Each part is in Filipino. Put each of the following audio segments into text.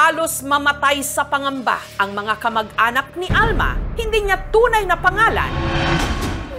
Halos mamatay sa pangamba ang mga kamag-anak ni Alma, hindi niya tunay na pangalan.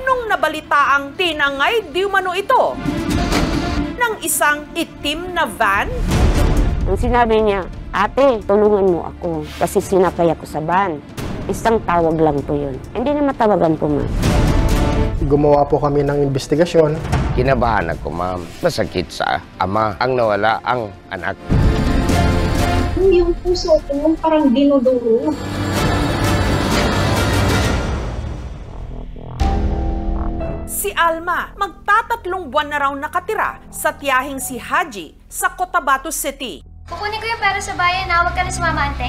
Nung nabalitaang tinangay di umano ito ng isang itim na van. Ang sinabi niya, ate, tulungan mo ako kasi sinakay ako sa van. Isang tawag lang po yun. Hindi na matawagan po, ma'am. Gumawa po kami ng investigasyon. Kinabahan ako, ma'am. Masakit sa ama ang nawala ang anak. Yung puso ko parang dinuduro. Si Alma, magtatatlong buwan na raw nakatira sa tiyahing si Haji sa Cotabato City. Kukunin ko yung pera sa bayan na, huwag ka na sumama, ante.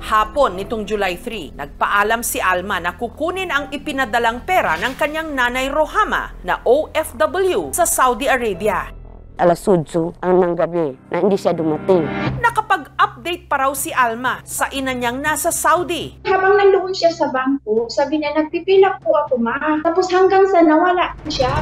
Hapon nitong July 3, nagpaalam si Alma na kukunin ang ipinadalang pera ng kanyang nanay Rohama na OFW sa Saudi Arabia. Alas-8 ang nanggabi na hindi siya dumating. Nakapag-update pa raw si Alma sa ina niyang nasa Saudi. Habang nandoon siya sa bangko, sabi niya, nagpipila po ako, ma. Tapos hanggang sa nawala siya.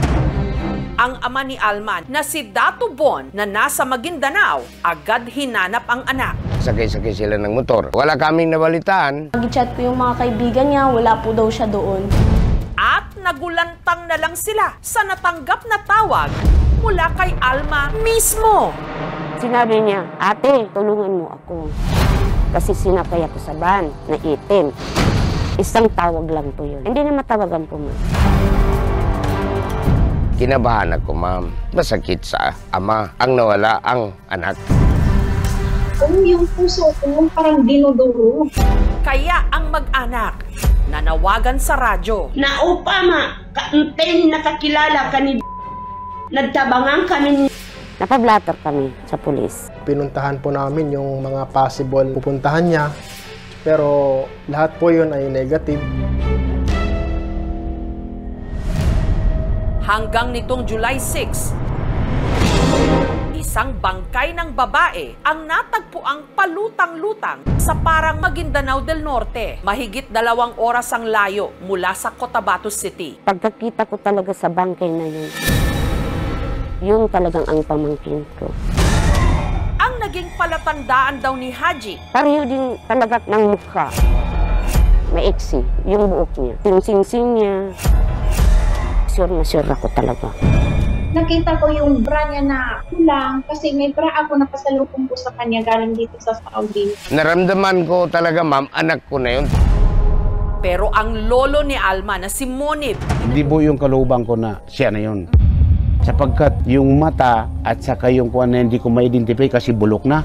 Ang ama ni Alma na si Dato Bon na nasa Maguindanao, agad hinanap ang anak. Sakay-sakay sila ng motor. Wala kaming nabalitaan. Nag-chat ko yung mga kaibigan niya, wala po daw siya doon. At nagulantang na lang sila sa natanggap na tawag mula kay Alma mismo. Sinabi niya, ate, tulungan mo ako kasi sinakay ako sa van na itim. Isang tawag lang po yun. Hindi na matawagan po, ma'am. Kinabahan ako, ma'am. Masakit sa ama ang nawala ang anak. Yung puso ko parang dinuduro. Kaya ang mag-anak nanawagan sa radyo. Na upama, kaunting nakakilala ka ni nagtabangan kami ni. Napablatter kami sa pulis. Pinuntahan po namin yung mga possible pupuntahan niya. Pero lahat po yun ay negative. Hanggang nitong July 6, isang bangkay ng babae ang natagpuang palutang-lutang sa parang Maguindanao del Norte. Mahigit 2 oras ang layo mula sa Cotabato City. Pagkakita ko talaga sa bangkay na yun talagang ang pamangkin ko. Ang naging palatandaan daw ni Haji. Pareho din talaga ng mukha. Maiksi, yung buhok niya. Yung singsing niya. Sure na sure ako talaga. Nakita ko yung bra niya na kulang kasi may bra ako nakasalubong ko sa kanya galing dito sa Saudi. Naramdaman ko talaga, ma'am, anak ko na yun. Pero ang lolo ni Alma na si Monib, hindi po yung kalubang ko na siya na yun. Sapagkat yung mata at saka yung kuwan na hindi ko ma-identify kasi bulok na.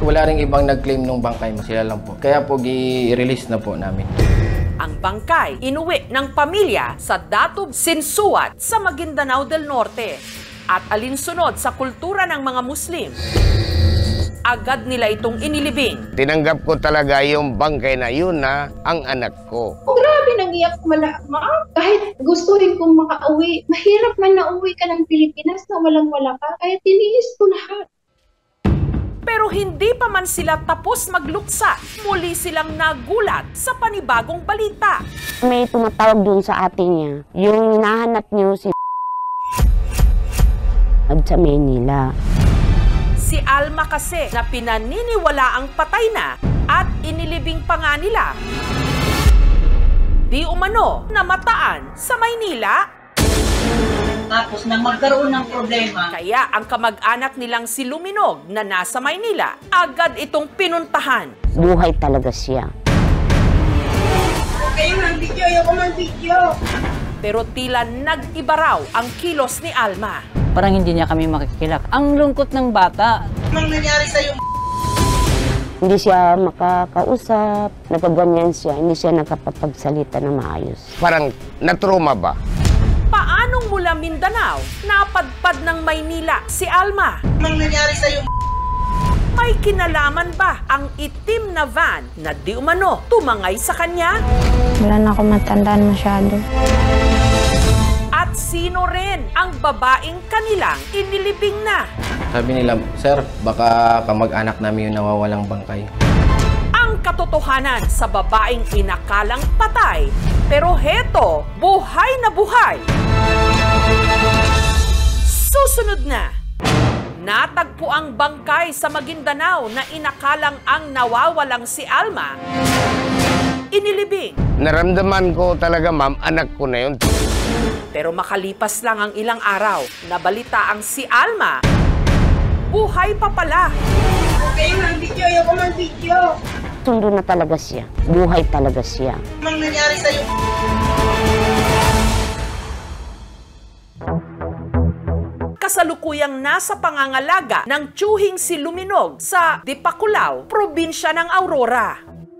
Wala ring ibang nag-claim nung bangkay, sila lang po. Kaya po i-release na po namin. ang bangkay inuwi ng pamilya sa Dato Sinsuat sa Maguindanao del Norte at alinsunod sa kultura ng mga Muslim. Agad nila itong inilibing. Tinanggap ko talaga yung bangkay na yun na ang anak ko. Oh, grabe, nag-iyak ma. Kahit gusto rin kong makauwi, mahirap man na uwi ka ng Pilipinas na walang-wala ka, kaya tiniis ko lahat. Pero hindi pa man sila tapos magluksa, muli silang nagulat sa panibagong balita. May tumatawag dun sa atin niya, yung hinahanap niyo si sa Manila. Si Alma kasi na pinaniniwala ang patay na at inilibing pa nga nila. Di umano namataan sa Maynila. Tapos nang magkaroon ng problema. Kaya ang kamag-anak nilang si Luminog na nasa Maynila, agad itong pinuntahan. Buhay talaga siya. Okay, man video, ayoko man video. Pero tila nag-iba raw ang kilos ni Alma. Parang hindi niya kami makikilak. Ang lungkot ng bata. Anong nangyari sa'yo? Hindi siya makakausap, nagaganyan siya, hindi siya nakapapagsalita na maayos. Parang natruma ba? Paanong mula Mindanao, napadpad ng Maynila si Alma? Anong nangyari sa'yo? May kinalaman ba ang itim na van na di umano tumangay sa kanya? Wala na ako matandaan masyado. At sino rin ang babaeng kanilang inilibing na? Sabi nila, sir, baka kamag-anak namin yung nawawalang bangkay. Ang katotohanan sa babaeng inakalang patay, pero heto, buhay na buhay. Susunod na, Natagpo ang bangkay sa Maguindanao na inakalang ang nawawalang si Alma. Inilibing. Naramdaman ko talaga, ma'am, anak ko na yun. Pero makalipas lang ang ilang araw, nabalita ang si Alma. Buhay pa pala. Okay, mag-video. Ayoko mag-video. Sundo na talaga siya. Buhay talaga siya. Anong nangyari sa'yo? Kasalukuyang nasa pangangalaga ng tiyuhing si Luminog sa Dipakulaw, probinsya ng Aurora.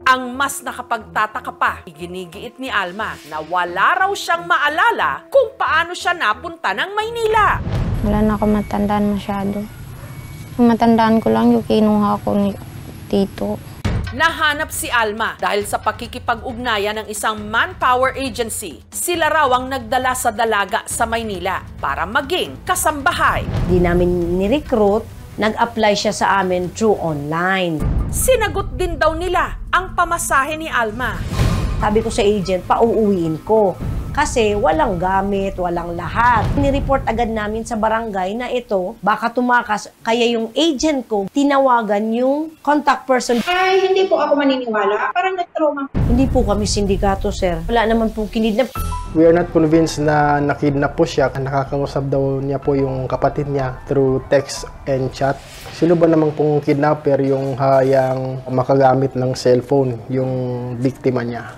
Ang mas nakapagtataka pa, iginigiit ni Alma na wala raw siyang maalala kung paano siya napunta ng Maynila. Wala na ako matandaan masyado. Ang matandaan ko lang yung kinuha ko ni Tito. Nahanap si Alma dahil sa pakikipag-ugnayan ng isang manpower agency. Sila raw ang nagdala sa dalaga sa Maynila para maging kasambahay. Di namin ni-recruit, nag-apply siya sa amin through online. Sinagot din daw nila ang pamasahe ni Alma. Sabi ko sa agent, pauuwiin ko. Kasi walang gamit, walang lahat. Ni-report agad namin sa barangay na ito, baka tumakas. Kaya yung agent ko, tinawagan yung contact person. Ay, hindi po ako maniniwala. Parang nag-trauma. Hindi po kami sindikato, sir. Wala naman po kinidnap. We are not convinced na nakidnap po siya. Nakakausap daw niya po yung kapatid niya through text and chat. Sino ba namang pong kidnapper yung hayang makagamit ng cellphone, yung biktima niya?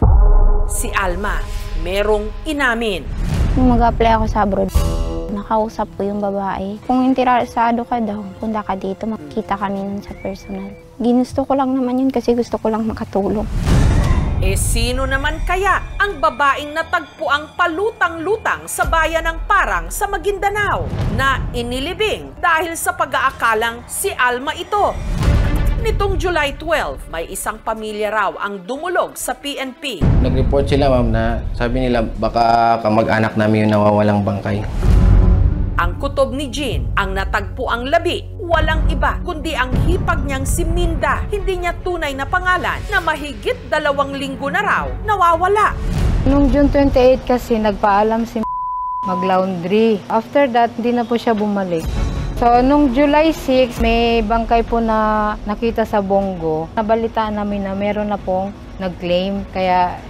Si Alma, merong inamin. Nung mag-apply ako sa abroad, nakausap ko yung babae. Kung interesado ka daw, punta ka dito, makikita kami nun sa personal. Ginusto ko lang naman yun kasi gusto ko lang makatulong. Eh sino naman kaya ang babaeng natagpo ang palutang-lutang sa bayan ng Parang sa Maguindanao na inilibing dahil sa pag-aakalang si Alma ito? Nitong July 12, may isang pamilya raw ang dumulog sa PNP. Nag-report sila, ma'am, na sabi nila baka kamag-anak namin yung nawawalang bangkay. Ang kutob ni Jean, ang natagpo ang labi, walang iba kundi ang hipag niyang si Minda. Hindi niya tunay na pangalan na mahigit 2 linggo na raw nawawala. Noong June 28 kasi nagpaalam si mag-laundry. After that, hindi na po siya bumalik. So, nung July 6, may bangkay po na nakita sa Bongo. Nabalitaan namin na meron na pong nag-claim. Kaya,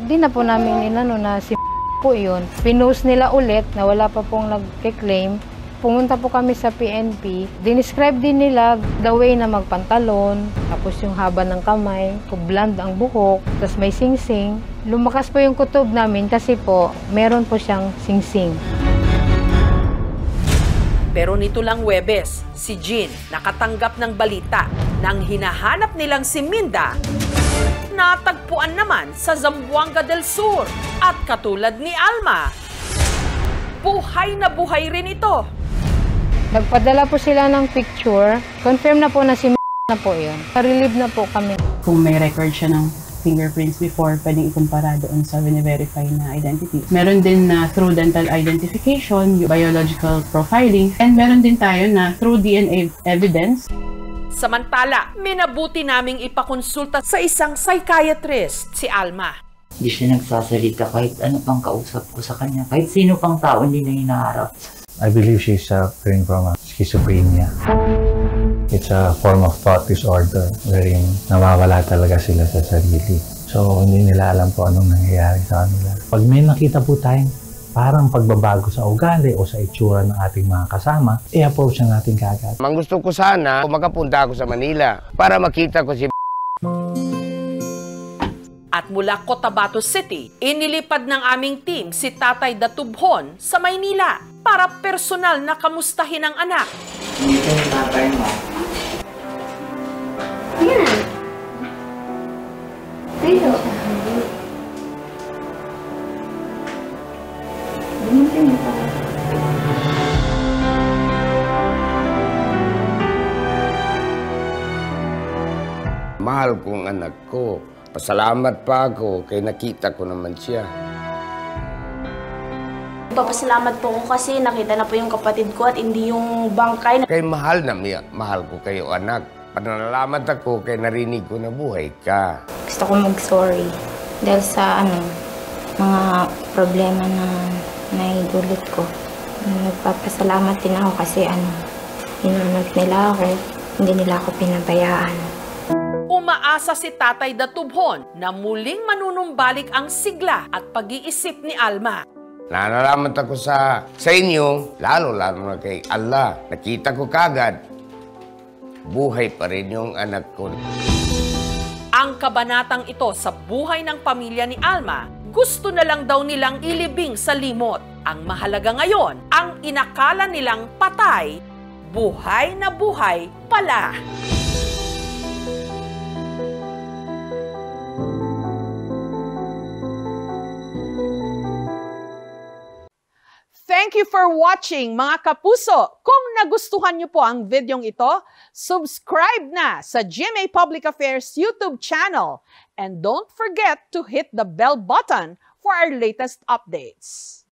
di na po namin inano na si po yun. Pinost nila ulit na wala pa pong nag-claim. Pumunta po kami sa PNP. Dinescribe din nila the way na magpantalon, tapos yung haba ng kamay, blonde ang buhok, tapos may singsing. Lumakas po yung kutob namin kasi po, meron po siyang singsing. Pero nito lang Huwebes, si Jean nakatanggap ng balita nang hinahanap nilang si Minda. Natagpuan naman sa Zamboanga del Sur at katulad ni Alma, buhay na buhay rin ito. Nagpadala po sila ng picture. Confirm na po na si na po yun. Relieve na po kami. Kung may record siya ng fingerprints before, pwedeng ikumpara doon sa verify na identity. Meron din na through dental identification, biological profiling, and meron din tayo na through DNA evidence. Samantala, minabuti naming ipakonsulta sa isang psychiatrist si Alma. Hindi siya nagsasalita kahit ano pang kausap ko sa kanya. Kahit sino pang tao hindi na hinaharap. I believe she's suffering from schizophrenia. It's a form of thought disorder wherein nawawala talaga sila sa sarili. So, hindi nila alam po anong nangyayari sa kanila. Pag may nakita po tayong parang pagbabago sa ugali o sa itsura ng ating mga kasama, i-approach ang ating kagad. Mang gusto ko sana makapunta ako sa Manila para makita ko si At mula Cotabato City, inilipad ng aming team si Tatay Datubhon sa Maynila para personal na kamustahin ang anak. Dito yung tatay mo. Yan. Dito. Mahal kong anak ko. Pasalamat pa ako kay nakita ko naman siya. Papasalamat po ako kasi nakita na po yung kapatid ko at hindi yung bangkay. Kay mahal na mahal ko kayo anak. Panalamat ako kay narinig ko na buhay ka. Gusto ko mag-sorry dahil sa mga problema na naidulot ko. Nagpapasalamat din ako kasi Inunod nila ako, hindi nila ako pinabayaan. Umaasa si Tatay Datubhon na muling manunumbalik ang sigla at pag-iisip ni Alma. Nanalamat ako sa inyo, lalo na kay Allah. Nakita ko kagad, buhay pa rin yung anak ko. Ang kabanatang ito sa buhay ng pamilya ni Alma, gusto na lang daw nilang ilibing sa limot. Ang mahalaga ngayon, ang inakala nilang patay, buhay na buhay pala. Thank you for watching, mga kapuso. Kung nagustuhan niyo po ang videong ito, subscribe na sa GMA Public Affairs YouTube channel. And don't forget to hit the bell button for our latest updates.